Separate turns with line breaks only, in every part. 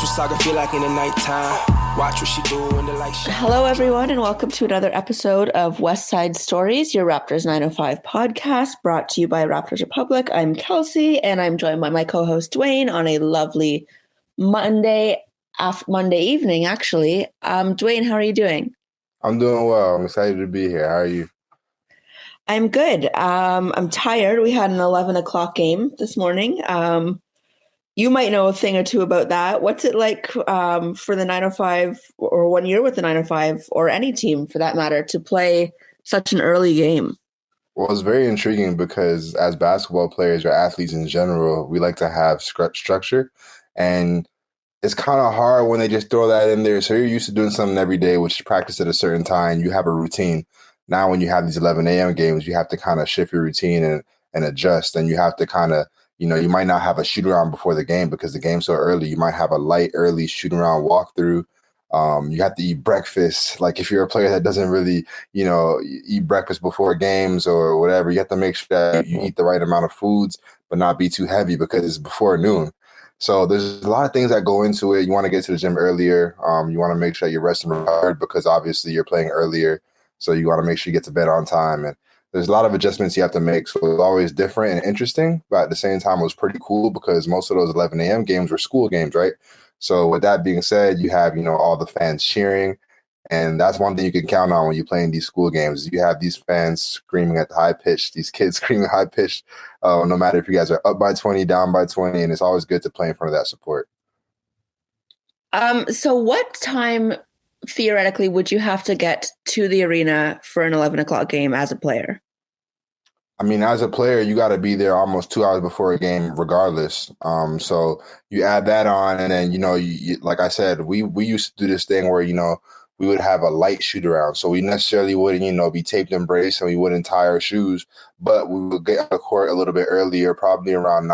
what saga feel like in the nighttime. Watch what she do in the light shine.
Hello, everyone, and welcome to another episode of Westside Stories, your Raptors 905 podcast, brought to you by Raptors Republic. I'm Kelsey, and I'm joined by my co-host Duane on a lovely Monday evening, actually. Duane, how are you doing?
I'm doing well. I'm excited to be here. How are you?
I'm good. I'm tired. We had an 11 o'clock game this morning. You might know a thing or two about that. What's it like for the 905 or 1 year with the 905 or any team for that matter to play such an early game?
Well, it's very intriguing because as basketball players or athletes in general, we like to have structure. And it's kind of hard when they just throw that in there. So you're used to doing something every day, which is practice at a certain time. You have a routine. Now when you have these 11 a.m. games, you have to kind of shift your routine and adjust. And you have to kind of, you might not have a shoot around before the game because the game's so early. You might have a light early shoot around walkthrough. You have to eat breakfast. Like if you're a player that doesn't really, eat breakfast before games or whatever, you have to make sure that you eat the right amount of foods, but not be too heavy because it's before noon. So there's a lot of things that go into it. You want to get to the gym earlier. You want to make sure you're resting hard because obviously you're playing earlier. So you want to make sure you get to bed on time. And there's a lot of adjustments you have to make. So it's always different and interesting, but at the same time, it was pretty cool because most of those 11 a.m. games were school games, right? So with that being said, you have, all the fans cheering. And that's one thing you can count on when you're playing these school games. You have these fans screaming at the high pitch, these kids screaming high pitch, no matter if you guys are up by 20, down by 20, and it's always good to play in front of that support.
So what time theoretically would you have to get to the arena for an 11 o'clock game as a player?
I mean, as a player, you got to be there almost 2 hours before a game regardless. So you add that on and then, you, like I said, we used to do this thing where, we would have a light shoot around. So we necessarily wouldn't, be taped and braced and we wouldn't tie our shoes, but we would get on the court a little bit earlier, probably around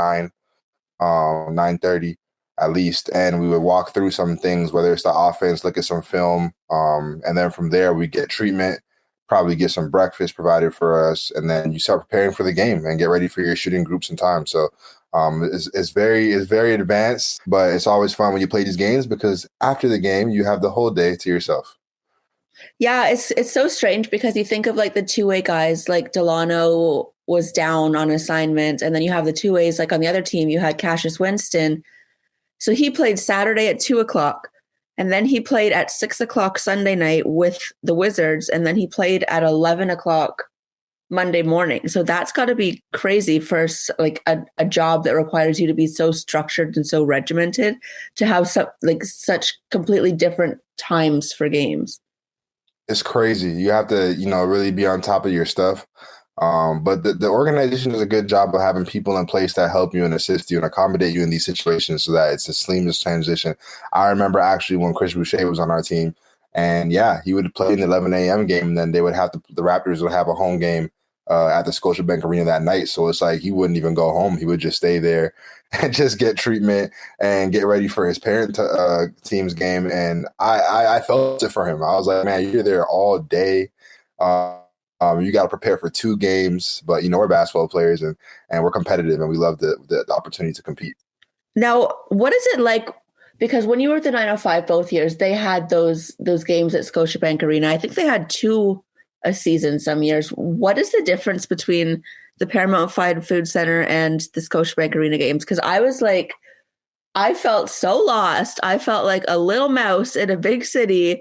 9:30 at least. And we would walk through some things, whether it's the offense, look at some film. And then from there we get treatment, probably get some breakfast provided for us. And then you start preparing for the game and get ready for your shooting groups and time. So it's very advanced, but it's always fun when you play these games because after the game, you have the whole day to yourself.
Yeah, it's so strange because you think of like the two-way guys, like Delano was down on assignment, and then you have the two-ways, like on the other team, you had Cassius Winston. So he played Saturday at 2:00, and then he played at 6:00 Sunday night with the Wizards, and then he played at 11:00 Monday morning. So that's got to be crazy for like a job that requires you to be so structured and so regimented to have such completely different times for games.
It's crazy. You have to, really be on top of your stuff. But the organization does a good job of having people in place that help you and assist you and accommodate you in these situations so that it's a seamless transition. I remember actually when Chris Boucher was on our team, and yeah, he would play in the 11 a.m. game, and then they would have the Raptors would have a home game at the Scotiabank Arena that night. So it's like he wouldn't even go home. He would just stay there and just get treatment and get ready for his parent team's game. And I felt it for him. I was like, man, you're there all day. You got to prepare for 2 games, but we're basketball players and we're competitive and we love the opportunity to compete.
Now, what is it like? Because when you were at the 905 both years, they had those games at Scotiabank Arena. I think they had 2 a season some years. What is the difference between the Paramount Food Center and the Scotiabank Arena games? Because I felt so lost. I felt like a little mouse in a big city.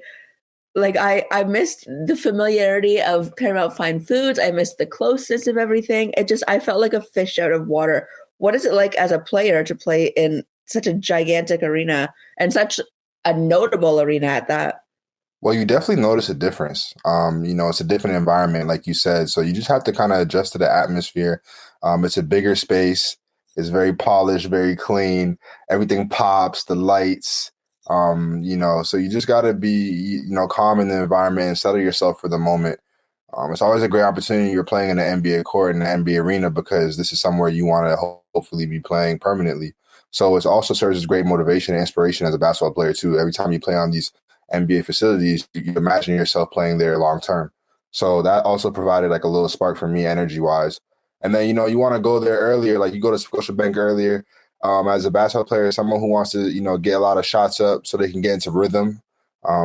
Like I missed the familiarity of Paramount Fine Foods. I missed the closeness of everything. I felt like a fish out of water. What is it like as a player to play in such a gigantic arena and such a notable arena at that?
Well, you definitely notice a difference. It's a different environment, like you said. So you just have to kind of adjust to the atmosphere. It's a bigger space. It's very polished, very clean. Everything pops, the lights, so you just got to be, calm in the environment and settle yourself for the moment. It's always a great opportunity. You're playing in the NBA court in the NBA arena because this is somewhere you want to hopefully be playing permanently. So it also serves as great motivation and inspiration as a basketball player too. Every time you play on these NBA facilities, you imagine yourself playing there long term. So that also provided like a little spark for me energy wise. And then, you want to go there earlier, like you go to Scotiabank earlier. as a basketball player, someone who wants to, get a lot of shots up so they can get into rhythm,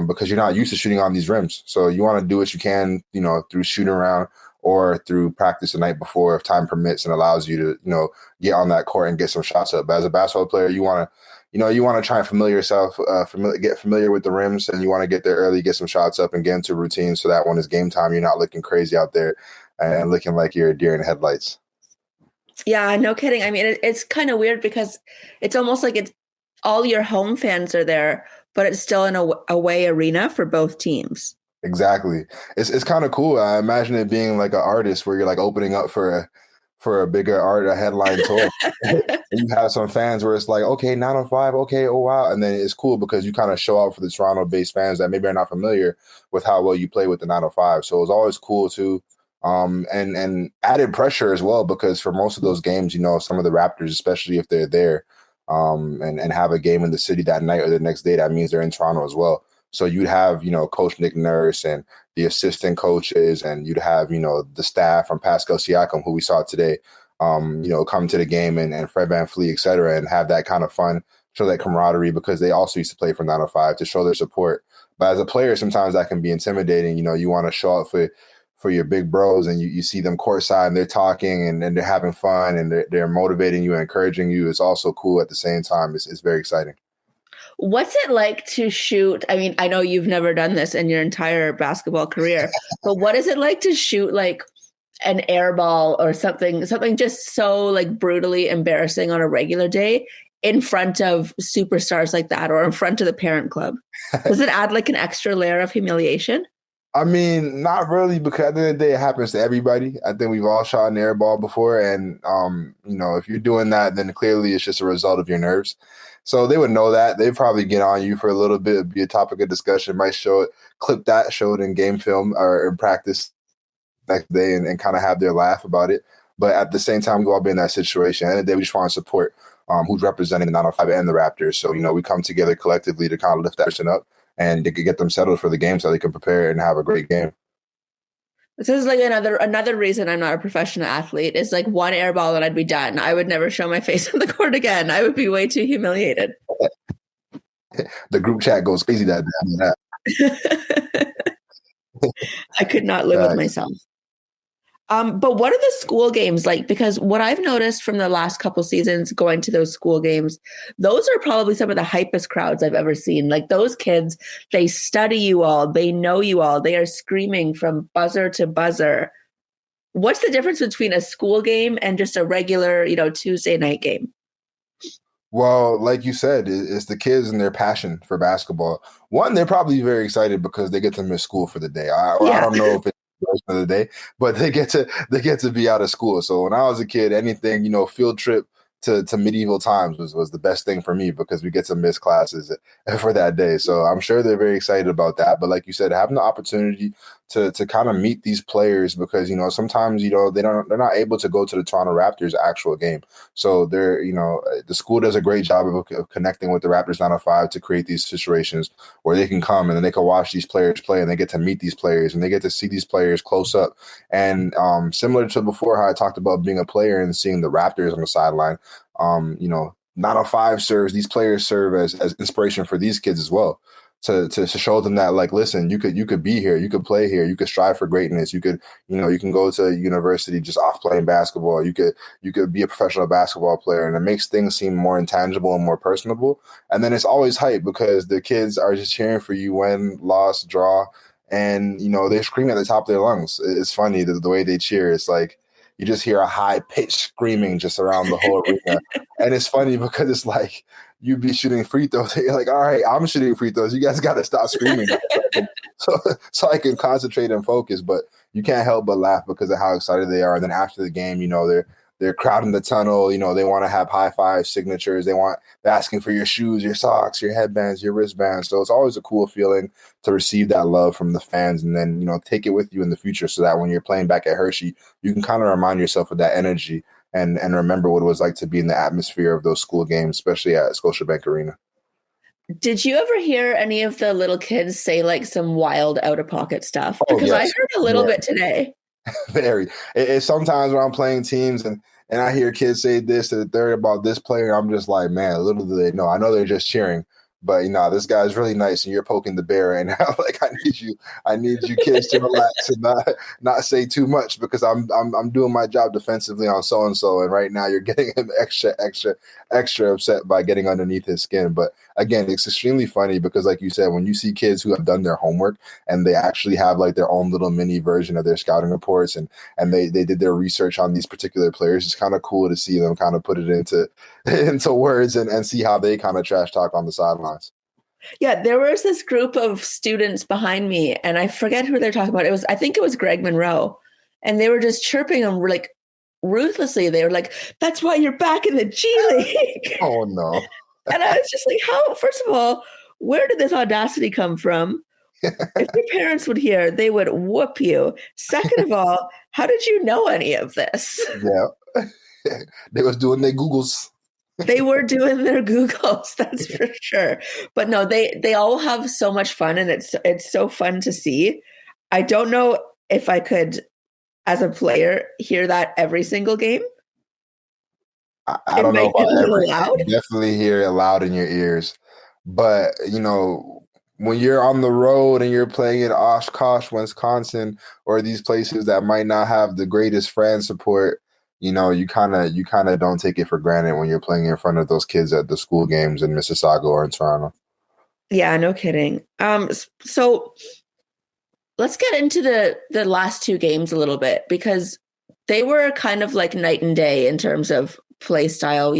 because you're not used to shooting on these rims. So you want to do what you can, through shooting around or through practice the night before if time permits and allows you to, get on that court and get some shots up. But as a basketball player, you want to try and get familiar with the rims, and you want to get there early, get some shots up, and get into routine so that when it's game time, you're not looking crazy out there and looking like you're a deer in the headlights.
Yeah, no kidding. I mean, it's kind of weird because it's almost like it's all your home fans are there, but it's still an away arena for both teams.
Exactly. It's kind of cool. I imagine it being like an artist where you're like opening up for a bigger a headline tour. And you have some fans where it's like, okay, 905, okay, oh wow. And then it's cool because you kind of show out for the Toronto-based fans that maybe are not familiar with how well you play with the 905. So it's always cool too. And added pressure as well, because for most of those games, some of the Raptors, especially if they're there, and have a game in the city that night or the next day, that means they're in Toronto as well. So you'd have, Coach Nick Nurse and the assistant coaches, and you'd have, the staff from Pascal Siakam, who we saw today, come to the game, and Fred VanVleet, et cetera, and have that kind of fun, show that camaraderie, because they also used to play for 905 to show their support. But as a player, sometimes that can be intimidating. You want to show up for your big bros, and you see them courtside and they're talking and they're having fun and they're motivating you and encouraging you. It's also cool at the same time. It's very exciting.
What's it like to shoot? I mean, I know you've never done this in your entire basketball career, but what is it like to shoot like an airball or something just so like brutally embarrassing on a regular day in front of superstars like that, or in front of the parent club? Does it add like an extra layer of humiliation?
I mean, not really, because at the end of the day, it happens to everybody. I think we've all shot an airball before. And, if you're doing that, then clearly it's just a result of your nerves. So they would know that. They'd probably get on you for a little bit, be a topic of discussion, might show it in game film or in practice next day, and kind of have their laugh about it. But at the same time, we've all been in that situation. At the end of the day, we just want to support who's representing the 905 and the Raptors. So, we come together collectively to kind of lift that person up and to get them settled for the game so they can prepare and have a great game.
This is like another reason I'm not a professional athlete. Is like one airball and I'd be done. I would never show my face on the court again. I would be way too humiliated.
The group chat goes crazy that day.
I could not live with myself. But what are the school games like? Because what I've noticed from the last couple seasons going to those school games, those are probably some of the hypest crowds I've ever seen. Like those kids, they study you all. They know you all. They are screaming from buzzer to buzzer. What's the difference between a school game and just a regular, Tuesday night game?
Well, like you said, it's the kids and their passion for basketball. One, they're probably very excited because they get to miss school for the day. I don't know if it's of the day, but they get to be out of school. So when I was a kid, anything, field trip to medieval times was the best thing for me, because we get to miss classes for that day. So I'm sure they're very excited about that. But like you said, having the opportunity to kind of meet these players, because sometimes they're not able to go to the Toronto Raptors actual game. So the school does a great job of connecting with the Raptors 905 to create these situations where they can come and then they can watch these players play, and they get to meet these players and they get to see these players close up. And similar to before, how I talked about being a player and seeing the Raptors on the sideline, 905 these players serve as inspiration for these kids as well, to show them that, like, listen, you could be here, you could play here, you could strive for greatness, you could, you can go to university just off playing basketball, you could be a professional basketball player, and it makes things seem more intangible and more personable. And then it's always hype because the kids are just cheering for you, win, loss, draw, and they're screaming at the top of their lungs. It's funny the way they cheer. It's like you just hear a high pitch screaming just around the whole arena. And it's funny because it's like you'd be shooting free throws. You're like, all right, I'm shooting free throws. You guys got to stop screaming so I can concentrate and focus. But you can't help but laugh because of how excited they are. And then after the game, they're crowding the tunnel. They want to have high five signatures. They're asking for your shoes, your socks, your headbands, your wristbands. So it's always a cool feeling to receive that love from the fans, and then, take it with you in the future, so that when you're playing back at Hershey, you can kind of remind yourself of that energy and remember what it was like to be in the atmosphere of those school games, especially at Scotiabank Arena.
Did you ever hear any of the little kids say like some wild out-of-pocket stuff?
Oh,
because
yes.
I heard a little bit today.
Very. It's sometimes when I'm playing teams and and I hear kids say this to the third about this player. I'm just like, man, little do they know. I know they're just cheering, but this guy's really nice, and you're poking the bear right now. Like, I need you kids to relax and not say too much, because I'm doing my job defensively on so and so, and right now you're getting him extra upset by getting underneath his skin. But again, it's extremely funny because, like you said, when you see kids who have done their homework and they actually have like their own little mini version of their scouting reports, and they did their research on these particular players, it's kind of cool to see them kind of put it into words and see how they kind of trash talk on the sidelines.
Yeah, there was this group of students behind me, and I forget who they're talking about. I think it was Greg Monroe, and they were just chirping him like ruthlessly. They were like, "That's why you're back in the G League."
Oh no!
And I was just like, "How? First of all, where did this audacity come from? If your parents would hear, they would whoop you. Second of all, how did you know any of this?"
Yeah, they was doing their Googles.
They were doing their Googles, that's for sure. But no, they all have so much fun, and it's so fun to see. I don't know if I could, as a player, hear that every single game.
I don't know about every.
Loud.
Definitely hear it loud in your ears. But, when you're on the road and you're playing in Oshkosh, Wisconsin, or these places that might not have the greatest fan support, you kind of don't take it for granted when you're playing in front of those kids at the school games in Mississauga or in Toronto.
Yeah, no kidding. So let's get into the last two games a little bit, because they were kind of like night and day in terms of play style.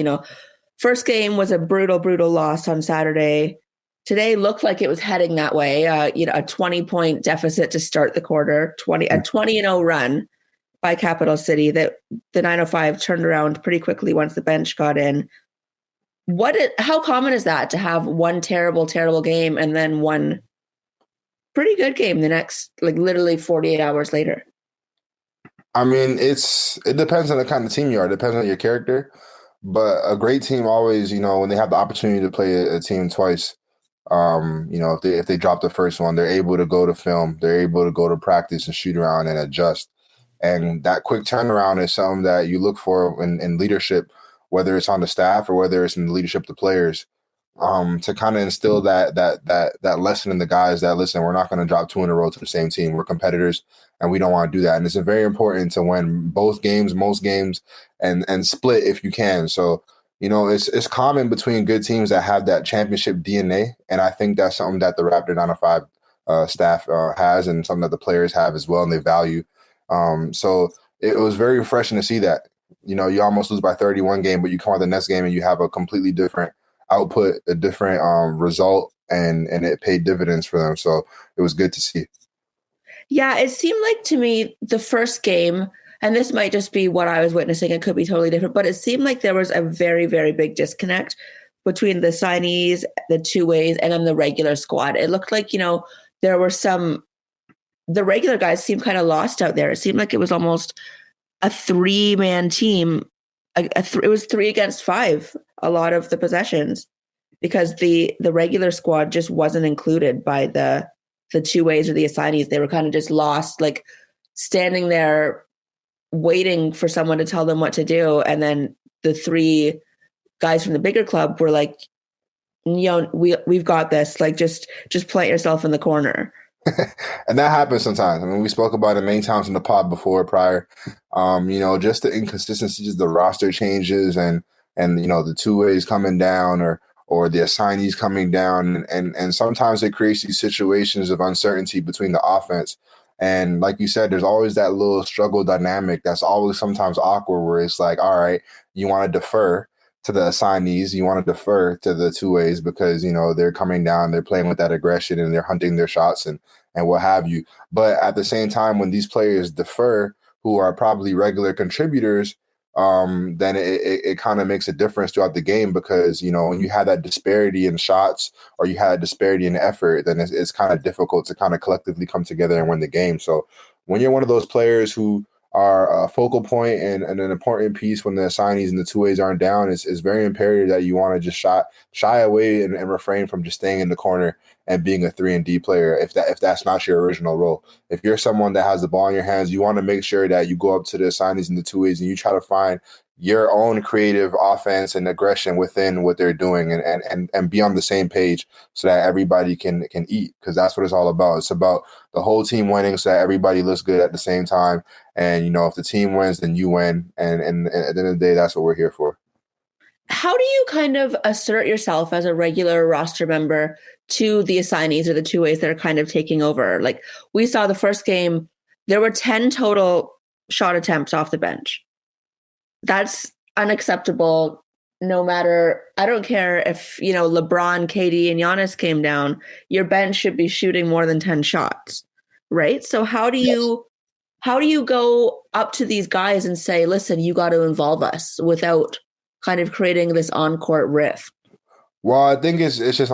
First game was a brutal loss on Saturday. Today looked like it was heading that way. A 20-point deficit to start the quarter, a 20-0 run by Capital City that the 905 turned around pretty quickly once the bench got in. How common is that, to have one terrible game and then one pretty good game the next, like, literally 48 hours later?
I mean, it depends on the kind of team you are. It depends on your character. But a great team always, when they have the opportunity to play a team twice, if they drop the first one, they're able to go to film, they're able to go to practice and shoot around and adjust. And that quick turnaround is something that you look for in leadership, whether it's on the staff or whether it's in the leadership of the players, to kind of instill that lesson in the guys that, listen, we're not going to drop two in a row to the same team. We're competitors, and we don't want to do that. And it's very important to win both games, most games, and split if you can. So, it's common between good teams that have that championship DNA, and I think that's something that the Raptor 905 staff has, and something that the players have as well, and they value. So it was very refreshing to see that. You almost lose by 31 game, but you come out the next game and you have a completely different output, a different result, and it paid dividends for them. So it was good to see.
Yeah, it seemed like to me the first game, and this might just be what I was witnessing, it could be totally different, but it seemed like there was a very, very big disconnect between the signees, the two ways, and then the regular squad. It looked like, there were the regular guys seemed kind of lost out there. It seemed like it was almost a three-man team. It was 3 against 5, a lot of the possessions, because the regular squad just wasn't included by the two ways or the assignees. They were kind of just lost, like standing there waiting for someone to tell them what to do. And then the 3 guys from the bigger club were like, we've got this. Like, just plant yourself in the corner.
And that happens sometimes. I mean, we spoke about it many times in the pod prior. Just the inconsistencies, the roster changes, and the two ways coming down, or the assignees coming down, and sometimes it creates these situations of uncertainty between the offense. And like you said, there's always that little struggle dynamic that's always sometimes awkward, where it's like, all right, you want to defer to the assignees, you want to defer to the two ways because, they're coming down, they're playing with that aggression, and they're hunting their shots and what have you. But at the same time, when these players defer, who are probably regular contributors, then it kind of makes a difference throughout the game, because, when you have that disparity in shots or you have a disparity in effort, then it's kind of difficult to kind of collectively come together and win the game. So when you're one of those players who are a focal point and an important piece when the assignees and the two ways aren't down, it's very imperative that you want to just shy away and refrain from just staying in the corner and being a 3-and-D player if that's not your original role. If you're someone that has the ball in your hands, you want to make sure that you go up to the assignees and the two ways and you try to find your own creative offense and aggression within what they're doing, and be on the same page so that everybody can eat, because that's what it's all about. It's about the whole team winning so that everybody looks good at the same time. And, if the team wins, then you win. And at the end of the day, that's what we're here for.
How do you kind of assert yourself as a regular roster member to the assignees or the two ways that are kind of taking over? Like we saw the first game, there were 10 total shot attempts off the bench. That's unacceptable. No matter, I don't care if, LeBron, KD, and Giannis came down, your bench should be shooting more than 10 shots, right? So how do you go up to these guys and say, listen, you got to involve us, without kind of creating this on-court rift?
Well, I think it's just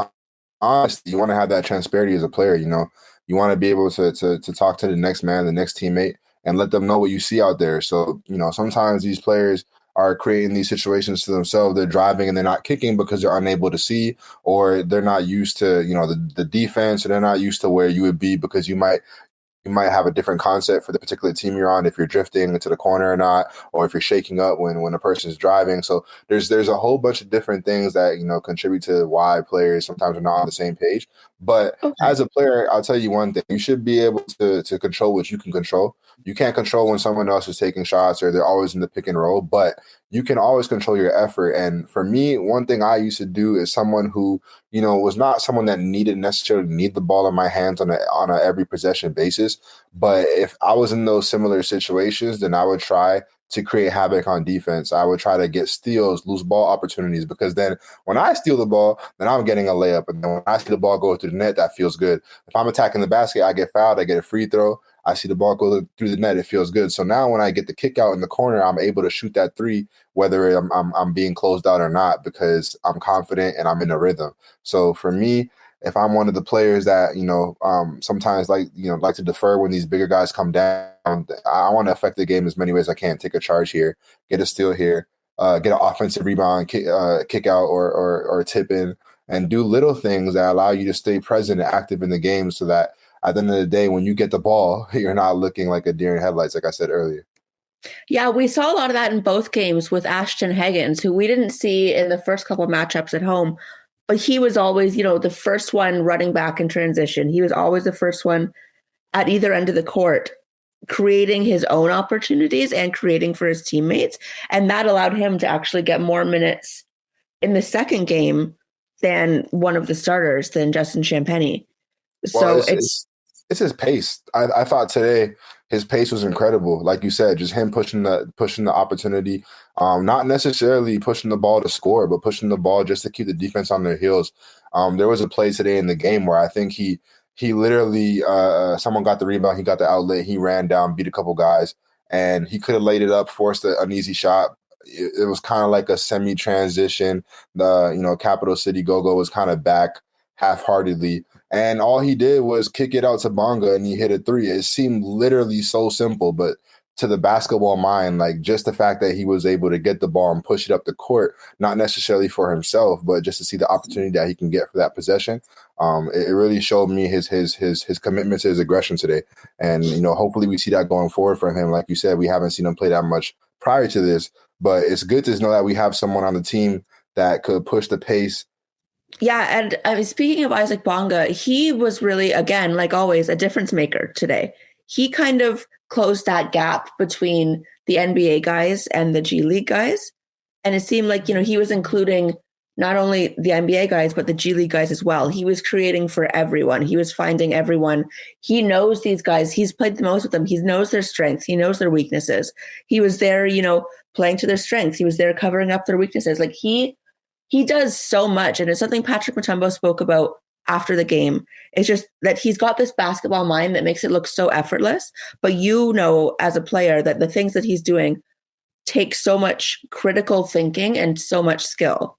honesty. You want to have that transparency as a player. You want to be able to talk to the next man, the next teammate, and let them know what you see out there. So, sometimes these players are creating these situations to themselves. They're driving and they're not kicking because they're unable to see, or they're not used to, the defense, or they're not used to where you would be, because you might have a different concept for the particular team you're on, if you're drifting into the corner or not, or if you're shaking up when a person's driving. So there's a whole bunch of different things that, contribute to why players sometimes are not on the same page. But as a player, I'll tell you one thing: you should be able to control what you can control. You can't control when someone else is taking shots or they're always in the pick and roll, but you can always control your effort. And for me, one thing I used to do is someone who, was not someone that necessarily need the ball in my hands on a every possession basis. But if I was in those similar situations, then I would try to create havoc on defense. I would try to get steals, lose ball opportunities, because then when I steal the ball, then I'm getting a layup. And then when I see the ball go through the net, that feels good. If I'm attacking the basket, I get fouled, I get a free throw. I see the ball go through the net, it feels good. So now when I get the kick out in the corner, I'm able to shoot that three, whether I'm being closed out or not, because I'm confident and I'm in a rhythm. So for me, if I'm one of the players that, sometimes like to defer when these bigger guys come down, I want to affect the game as many ways as I can. Take a charge here, get a steal here, get an offensive rebound, kick out or tip in, and do little things that allow you to stay present and active in the game, so that at the end of the day, when you get the ball, you're not looking like a deer in headlights, like I said earlier.
Yeah, we saw a lot of that in both games with Ashton Hagans, who we didn't see in the first couple of matchups at home. But he was always, the first one running back in transition. He was always the first one at either end of the court, creating his own opportunities and creating for his teammates. And that allowed him to actually get more minutes in the second game than one of the starters, than Justin Champagnie.
Well, it's his pace. I thought today his pace was incredible. Like you said, just him pushing the opportunity, not necessarily pushing the ball to score, but pushing the ball just to keep the defense on their heels. There was a play today in the game where I think he literally someone got the rebound, he got the outlet, he ran down, beat a couple guys, and he could have laid it up, forced an easy shot. It was kind of like a semi-transition. The Capital City Go-Go was kind of back half-heartedly. And all he did was kick it out to Bonga, and he hit a three. It seemed literally so simple, but to the basketball mind, like just the fact that he was able to get the ball and push it up the court, not necessarily for himself, but just to see the opportunity that he can get for that possession. It really showed me his commitment to his aggression today. And, hopefully we see that going forward for him. Like you said, we haven't seen him play that much prior to this, but it's good to know that we have someone on the team that could push the pace.
Yeah, and speaking of Isaac Bonga, he was really, again, like always, a difference maker today. He kind of closed that gap between the NBA guys and the G League guys. And it seemed like, he was including not only the NBA guys, but the G League guys as well. He was creating for everyone. He was finding everyone. He knows these guys. He's played the most with them. He knows their strengths. He knows their weaknesses. He was there, playing to their strengths. He was there covering up their weaknesses. Like he does so much. And it's something Patrick Mutombo spoke about after the game. It's just that he's got this basketball mind that makes it look so effortless. But as a player, that the things that he's doing take so much critical thinking and so much skill.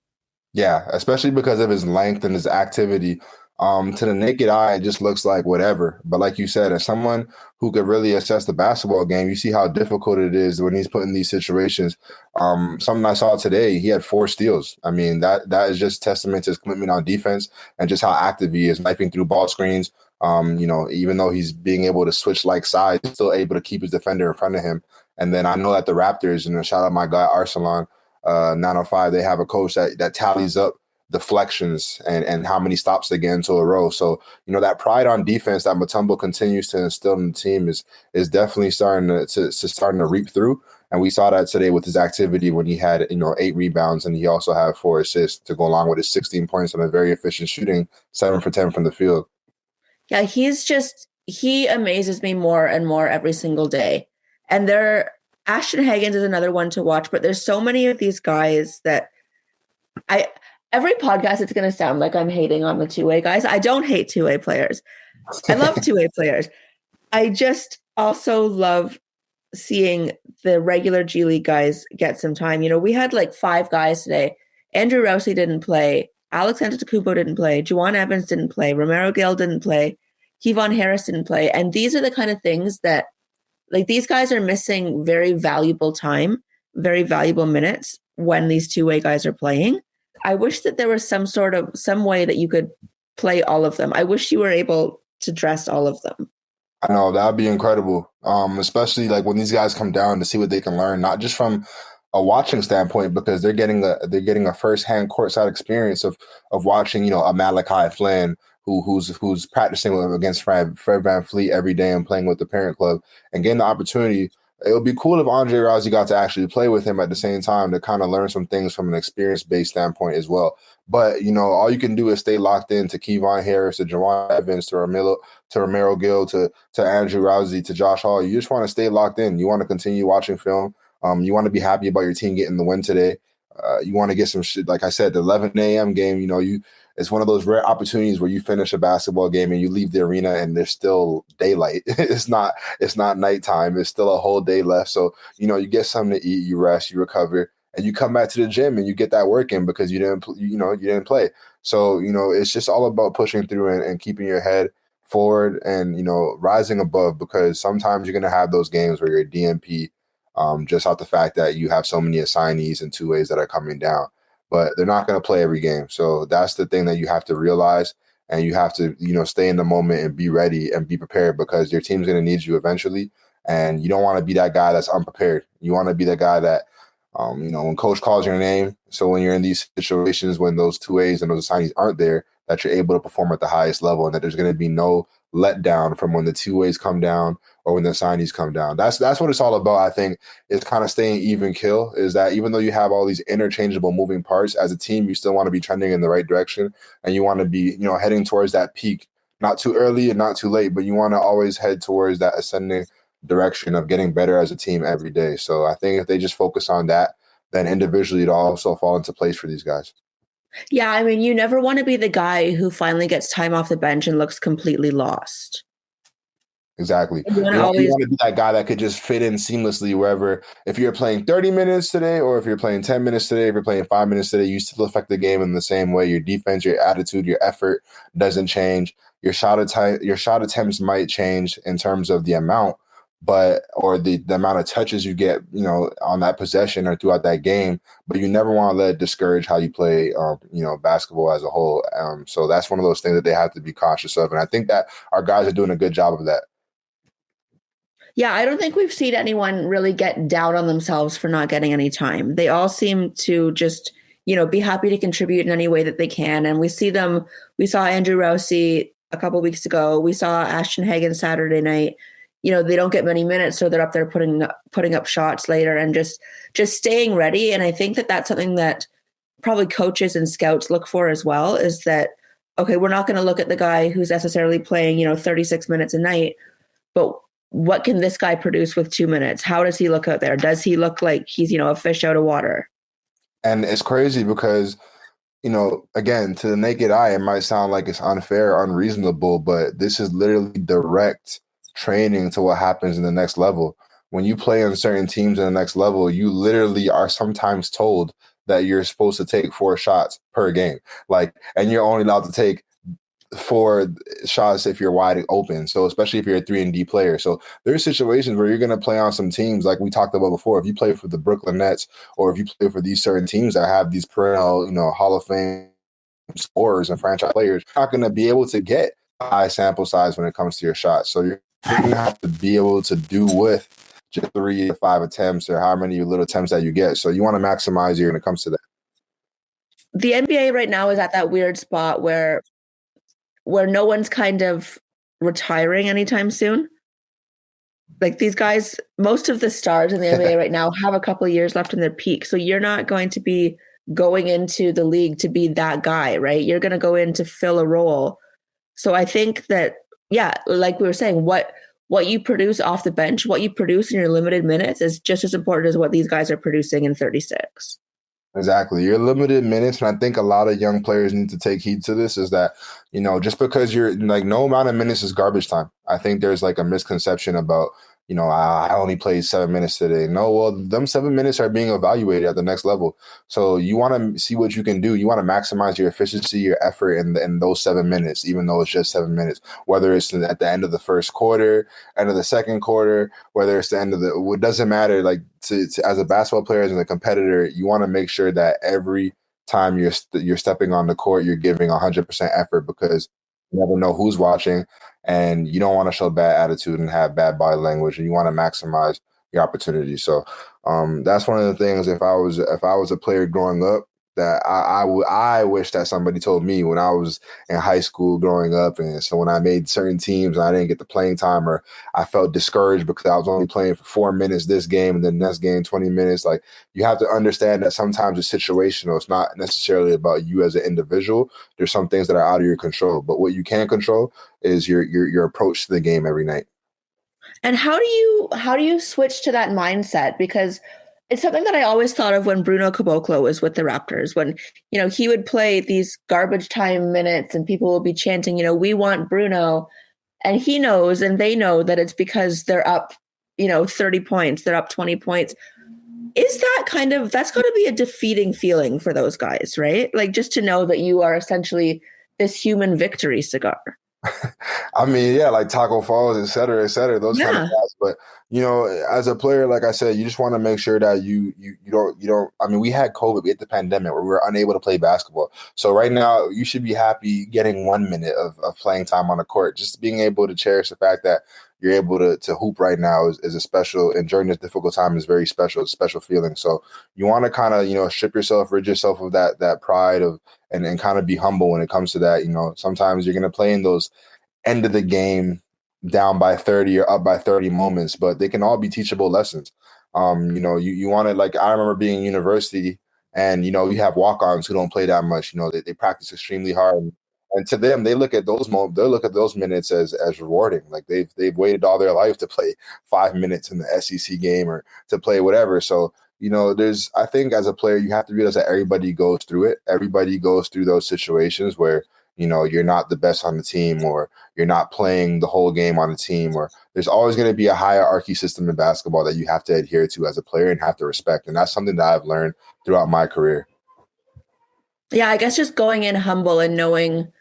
Yeah, especially because of his length and his activity. To the naked eye, it just looks like whatever. But like you said, as someone who could really assess the basketball game, you see how difficult it is when he's put in these situations. Something I saw today, he had 4 steals. I mean, that is just testament to his commitment on defense and just how active he is, knifing through ball screens. Even though he's being able to switch like sides, he's still able to keep his defender in front of him. And then I know that the Raptors, shout out my guy Arsalan 905, they have a coach that tallies up deflections and how many stops they get into a row. So, that pride on defense that Mutombo continues to instill in the team is definitely starting to reap through. And we saw that today with his activity when he had, 8 rebounds, and he also had 4 assists to go along with his 16 points on a very efficient shooting, 7 for 10 from the field.
Yeah, he amazes me more and more every single day. And Ashton Hagans is another one to watch, but there's so many of these guys that every podcast, it's going to sound like I'm hating on the two-way guys. I don't hate two-way players. I love two-way players. I just also love seeing the regular G League guys get some time. We had like 5 guys today. Andrew Rousey didn't play. Alex Antetokounmpo didn't play. Juwan Evans didn't play. Romero Gill didn't play. Kevon Harris didn't play. And these are the kind of things that, like, these guys are missing very valuable time, very valuable minutes when these two-way guys are playing. I wish that there was some way that you could play all of them. I wish you were able to dress all of them.
I know that would be incredible. Especially like when these guys come down to see what they can learn, not just from a watching standpoint, because they're getting a firsthand courtside experience of watching, a Malachi Flynn who's practicing against Fred VanVleet every day and playing with the parent club and getting the opportunity. It would be cool if Andre Rousey got to actually play with him at the same time to kind of learn some things from an experience-based standpoint as well. But, all you can do is stay locked in to Kevon Harris, to Juwan Evans, to Romero Gill, to Andrew Rousey, to Josh Hall. You just want to stay locked in. You want to continue watching film. You want to be happy about your team getting the win today. You want to get some shit. Like I said, the 11 a.m. game, it's one of those rare opportunities where you finish a basketball game and you leave the arena and there's still daylight. It's not nighttime. It's still a whole day left. So, you get something to eat, you rest, you recover, and you come back to the gym and you get that work in because you didn't play. So, it's just all about pushing through and keeping your head forward and, rising above, because sometimes you're going to have those games where you're DNP just off the fact that you have so many assignees and two-ways that are coming down. But they're not going to play every game. So that's the thing that you have to realize, and you have to, stay in the moment and be ready and be prepared, because your team's going to need you eventually. And you don't want to be that guy that's unprepared. You want to be the guy that, when coach calls your name. So when you're in these situations, when those 2As and those assignees aren't there, that you're able to perform at the highest level, and that there's going to be no letdown from when the 2As come down or when the assignees come down. That's what it's all about. I think is kind of staying even kill, is that even though you have all these interchangeable moving parts as a team, you still want to be trending in the right direction, and you want to be, heading towards that peak, not too early and not too late, but you want to always head towards that ascending direction of getting better as a team every day. So I think if they just focus on that, then individually it'll also fall into place for these guys.
Yeah, I mean, you never want to be the guy who finally gets time off the bench and looks completely lost.
Exactly. You want to be that guy that could just fit in seamlessly wherever. If you're playing 30 minutes today, or if you're playing 10 minutes today, if you're playing 5 minutes today, you still affect the game in the same way. Your defense, your attitude, your effort doesn't change. Your shot attempts might change in terms of the amount, or the amount of touches you get, on that possession or throughout that game, but you never want to let it discourage how you play, basketball as a whole. So that's one of those things that they have to be cautious of. And I think that our guys are doing a good job of that.
Yeah, I don't think we've seen anyone really get down on themselves for not getting any time. They all seem to just, be happy to contribute in any way that they can. And we saw Andrew Rousey a couple of weeks ago. We saw Ashton Hagans Saturday night. They don't get many minutes, so they're up there putting up shots later and just staying ready. And I think that that's something that probably coaches and scouts look for as well, is that, okay, we're not going to look at the guy who's necessarily playing, 36 minutes a night, but what can this guy produce with 2 minutes? How does he look out there? Does he look like he's, a fish out of water?
And it's crazy because, again, to the naked eye, it might sound like it's unfair, unreasonable, but this is literally direct training to what happens in the next level. When you play on certain teams in the next level, you literally are sometimes told that you're supposed to take 4 shots per game. And you're only allowed to take 4 shots if you're wide open. So especially if you're a 3-and-D player. So there's situations where you're going to play on some teams like we talked about before. If you play for the Brooklyn Nets, or if you play for these certain teams that have these perennial, Hall of Fame scorers and franchise players, you're not going to be able to get a high sample size when it comes to your shots. So you're going to have to be able to do with just 3 to 5 attempts or how many little attempts that you get. So you want to maximize when it comes to that.
The NBA right now is at that weird spot where no one's kind of retiring anytime soon. Like these guys, most of the stars in the NBA right now have a couple of years left in their peak. So you're not going to be going into the league to be that guy, right? You're going to go in to fill a role. So I think that, yeah, like we were saying, what you produce off the bench, what you produce in your limited minutes is just as important as what these guys are producing in 36.
Exactly. You're limited minutes. And I think a lot of young players need to take heed to this is that, just because you're like no amount of minutes is garbage time. I think there's like a misconception about, I only played 7 minutes today. No, well, them 7 minutes are being evaluated at the next level. So you want to see what you can do. You want to maximize your efficiency, your effort in those 7 minutes, even though it's just 7 minutes, whether it's at the end of the first quarter, end of the second quarter, whether it's the end of it doesn't matter. Like to as a basketball player, as a competitor, you want to make sure that every time you're stepping on the court, you're giving 100% effort because you never know who's watching. And you don't want to show bad attitude and have bad body language, and you want to maximize your opportunity. So that's one of the things. If I was a player growing up, that I wish that somebody told me when I was in high school growing up. And so when I made certain teams and I didn't get the playing time, or I felt discouraged because I was only playing for 4 minutes this game and then next game 20 minutes. Like you have to understand that sometimes it's situational. It's not necessarily about you as an individual. There's some things that are out of your control, but what you can control is your approach to the game every night.
And how do you switch to that mindset? Because it's something that I always thought of when Bruno Caboclo was with the Raptors, when, he would play these garbage time minutes and people will be chanting, we want Bruno. And he knows, and they know that it's because they're up, 30 points, they're up 20 points. Is that that's got to be a defeating feeling for those guys, right? Like just to know that you are essentially this human victory cigar.
I mean, yeah, like Taco Falls, et cetera, those kind of guys. But, as a player, like I said, you just want to make sure that you don't, I mean, we had COVID, we had the pandemic where we were unable to play basketball. So right now you should be happy getting 1 minute of playing time on the court. Just being able to cherish the fact that you're able to hoop right now is a special, and during this difficult time is very special. It's a special feeling. So you want to kind of, strip yourself, rid yourself of that pride of, and kind of be humble when it comes to that. Sometimes you're going to play in those end of the game down by 30 or up by 30 moments, but they can all be teachable lessons. You want to, like, I remember being in university and, you have walk-ons who don't play that much. They practice extremely hard. And to them, they look at those minutes as rewarding. Like they've waited all their life to play 5 minutes in the SEC game or to play whatever. So, I think as a player, you have to realize that everybody goes through it. Everybody goes through those situations where, you're not the best on the team, or you're not playing the whole game on the team, or there's always going to be a hierarchy system in basketball that you have to adhere to as a player and have to respect. And that's something that I've learned throughout my career.
Yeah, I guess just going in humble and knowing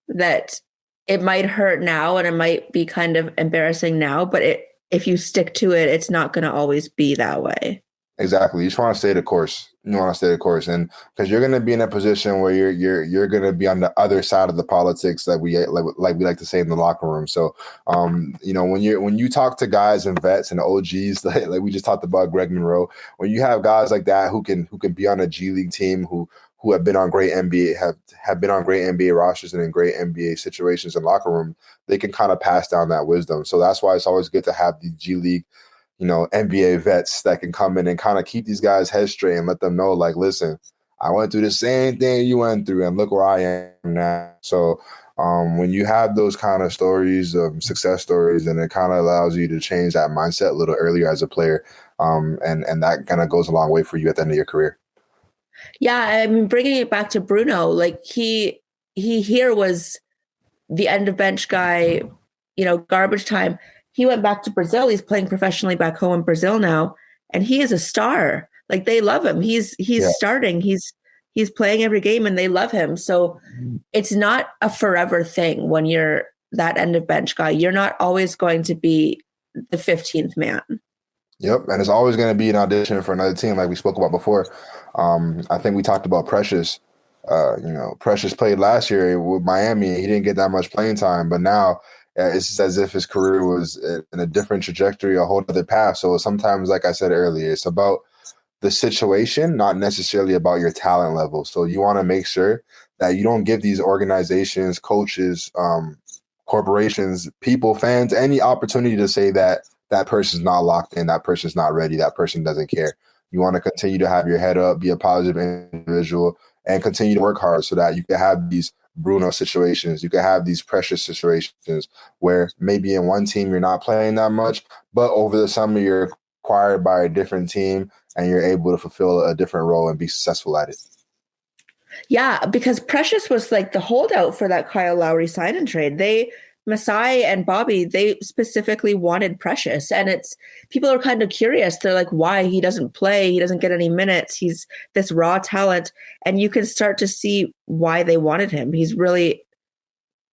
that it might hurt now and it might be kind of embarrassing now, but if you stick to it, it's not going to always be that way.
Exactly. You just want to stay the course. And because you're going to be in a position where you're going to be on the other side of the politics that we like to say in the locker room. So, when you talk to guys and vets and OGs, like we just talked about Greg Monroe, when you have guys like that who can be on a G League team, who have been on great NBA, have been on great NBA rosters and in great NBA situations in locker room, they can kind of pass down that wisdom. So that's why it's always good to have the G League, NBA vets that can come in and kind of keep these guys head straight and let them know, like, listen, I went through the same thing you went through and look where I am now. So when you have those kind of stories, success stories, and it kind of allows you to change that mindset a little earlier as a player. And that kind of goes a long way for you at the end of your career.
Yeah. I mean, bringing it back to Bruno, like he here was the end of bench guy, garbage time. He went back to Brazil. He's playing professionally back home in Brazil now, and he is a star. Like they love him. He's starting. He's playing every game, and they love him. So it's not a forever thing when you're that end of bench guy. You're not always going to be the 15th man.
Yep, and it's always going to be an audition for another team, like we spoke about before. I think we talked about Precious. Precious played last year with Miami. He didn't get that much playing time, but now it's just as if his career was in a different trajectory, a whole other path. So sometimes, like I said earlier, it's about the situation, not necessarily about your talent level. So you want to make sure that you don't give these organizations, coaches, corporations, people, fans, any opportunity to say that that person's not locked in, that person's not ready, that person doesn't care. You want to continue to have your head up, be a positive individual, and continue to work hard so that you can have these Bruno situations, you can have these precious situations where maybe in one team you're not playing that much, but over the summer you're acquired by a different team and you're able to fulfill a different role and be successful at it.
Yeah, because Precious was like the holdout for that Kyle Lowry sign and trade. Masai and Bobby, they specifically wanted Precious. And people are kind of curious. They're like, why he doesn't play? He doesn't get any minutes. He's this raw talent. And you can start to see why they wanted him. He's really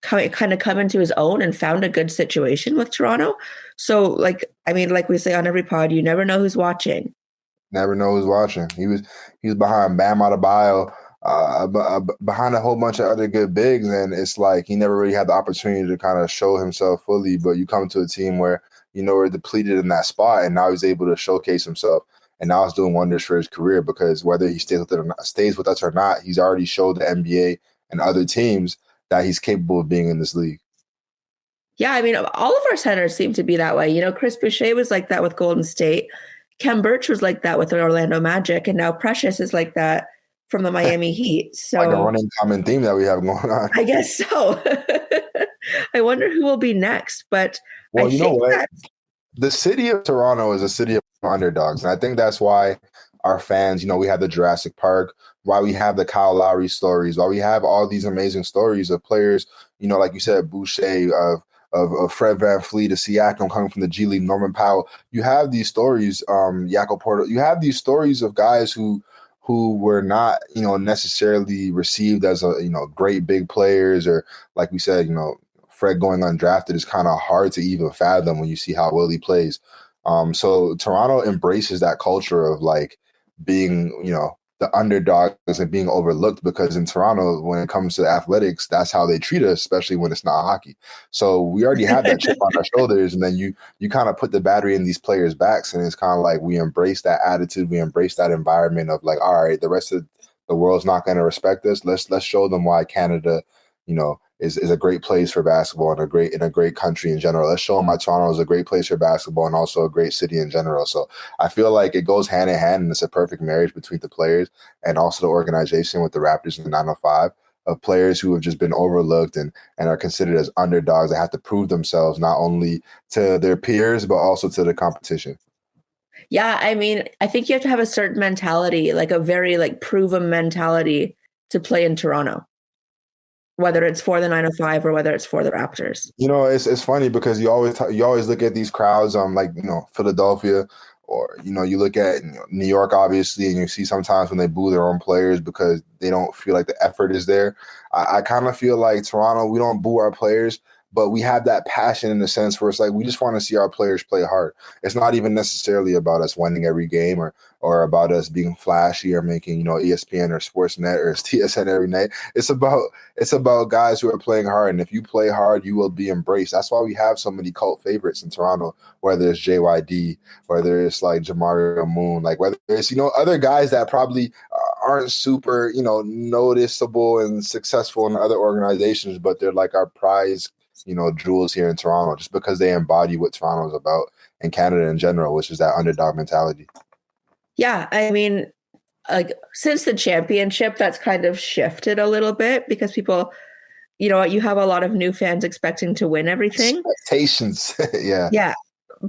kind of come into his own and found a good situation with Toronto. So like we say on every pod, you never know who's watching.
Never know who's watching. He was behind Bam Adebayo, behind a whole bunch of other good bigs, and it's like he never really had the opportunity to kind of show himself fully. But you come to a team where we're depleted in that spot, and now he's able to showcase himself, and now it's doing wonders for his career because whether he stays with us or not, he's already showed the NBA and other teams that he's capable of being in this league.
Yeah, I mean, all of our centers seem to be that way. Chris Boucher was like that with Golden State. Kem Birch was like that with the Orlando Magic, and now Precious is like that from the Miami Heat. So
like a running common theme that we have going on.
I guess so. I wonder who will be next. But
well, you know what? The city of Toronto is a city of underdogs, and I think that's why our fans, we have the Jurassic Park, why we have the Kyle Lowry stories, why we have all these amazing stories of players, like you said, Boucher, of Fred VanVleet, of Siakam coming from the G League, Norman Powell. You have these stories, Jakob Porto. You have these stories of guys who were not, necessarily received as great big players, or like we said, Fred going undrafted is kind of hard to even fathom when you see how well he plays. So Toronto embraces that culture of like being, the underdogs and being overlooked, because in Toronto, when it comes to athletics, that's how they treat us, especially when it's not hockey. So we already have that chip on our shoulders, and then you kind of put the battery in these players' backs, and it's kind of like we embrace that attitude, we embrace that environment of like, all right, the rest of the world's not going to respect us. Let's show them why Canada, is a great place for basketball and a great country in general. Let's show them why Toronto is a great place for basketball and also a great city in general. So I feel like it goes hand in hand, and it's a perfect marriage between the players and also the organization with the Raptors and the 905 of players who have just been overlooked and are considered as underdogs that have to prove themselves not only to their peers but also to the competition.
Yeah, I mean, I think you have to have a certain mentality, like a very like proven mentality to play in Toronto, whether it's for the 905 or whether it's for the Raptors.
It's funny because you always look at these crowds, like Philadelphia, or you look at New York, obviously, and you see sometimes when they boo their own players because they don't feel like the effort is there. I kind of feel like Toronto, we don't boo our players, but we have that passion in the sense where it's like we just want to see our players play hard. It's not even necessarily about us winning every game or about us being flashy or making ESPN or Sportsnet or TSN every night. It's about guys who are playing hard, and if you play hard, you will be embraced. That's why we have so many cult favorites in Toronto, whether it's JYD, whether it's like Jamario Moon, like whether it's other guys that probably aren't super noticeable and successful in other organizations, but they're like our prize jewels here in Toronto, just because they embody what Toronto is about and Canada in general, which is that underdog mentality.
Yeah, I mean, like since the championship, that's kind of shifted a little bit because people, you have a lot of new fans expecting to win everything.
Expectations, yeah.
Yeah,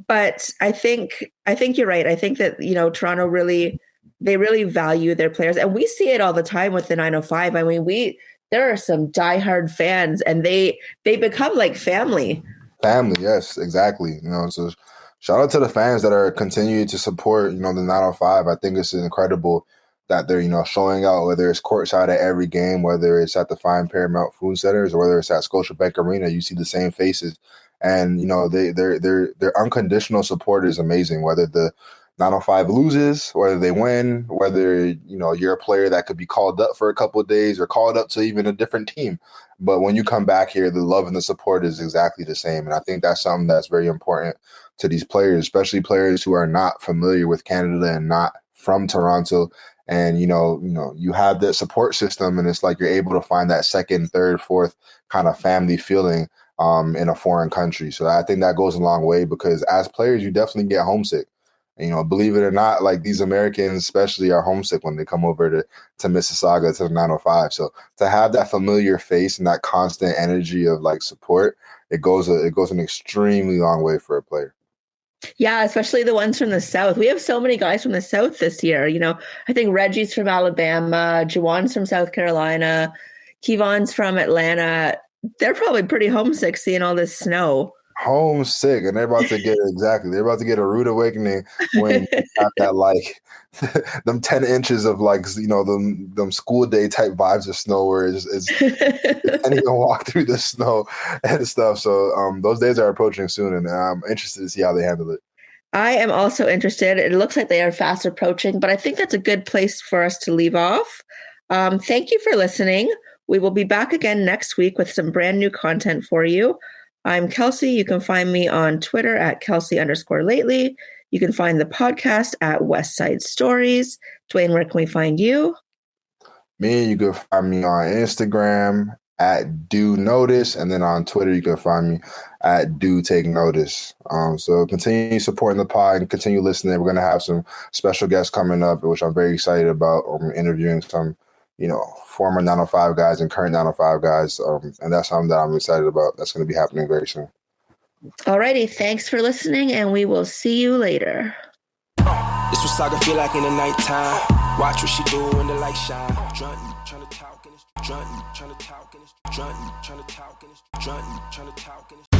but I think you're right. I think that Toronto really value their players, and we see it all the time with the 905. I mean, there are some diehard fans, and they become like family.
Family, yes, exactly. So shout out to the fans that are continuing to support, the 905. I think it's incredible that they're, showing out, whether it's courtside at every game, whether it's at the fine Paramount Food Centers, or whether it's at Scotiabank Arena. You see the same faces, and their unconditional support is amazing. Whether the 905 loses, whether they win, whether, you're a player that could be called up for a couple of days or called up to even a different team. But when you come back here, the love and the support is exactly the same. And I think that's something that's very important to these players, especially players who are not familiar with Canada and not from Toronto. And, you have that support system, and it's like you're able to find that second, third, fourth kind of family feeling in a foreign country. So I think that goes a long way, because as players, you definitely get homesick. Believe it or not, like, these Americans especially are homesick when they come over to Mississauga, to the 905. So to have that familiar face and that constant energy of like support, it goes an extremely long way for a player. Yeah,
especially the ones from the South. We have so many guys from the South this year. I think Reggie's from Alabama, Juwan's from South Carolina, Kevon's from Atlanta. They're probably pretty homesick seeing all this snow.
Homesick, and they're about to get a rude awakening when you have that, like, them 10 inches of, like, them school day type vibes of snow, where it's can't even walk through the snow and stuff. So those days are approaching soon, and I'm interested to see how they handle it.
I am also interested. It looks like they are fast approaching, but I think that's a good place for us to leave off. Thank you for listening. We will be back again next week with some brand new content for you. I'm Kelsea. You can find me on Twitter at Kelsea_lately. You can find the podcast at Westside Stories. Duane, where can we find you?
You can find me on Instagram at Do Notice, and then on Twitter you can find me at Do Take Notice. So continue supporting the pod and continue listening. We're going to have some special guests coming up, which I'm very excited about. Interviewing some former 905 guys and current 905 guys. And that's something that I'm excited about. That's going to be happening very soon.
All righty. Thanks for listening, and we will see you later.
This what Saga feel like in the nighttime. Watch what she do when the light shine. Trying to talk and it's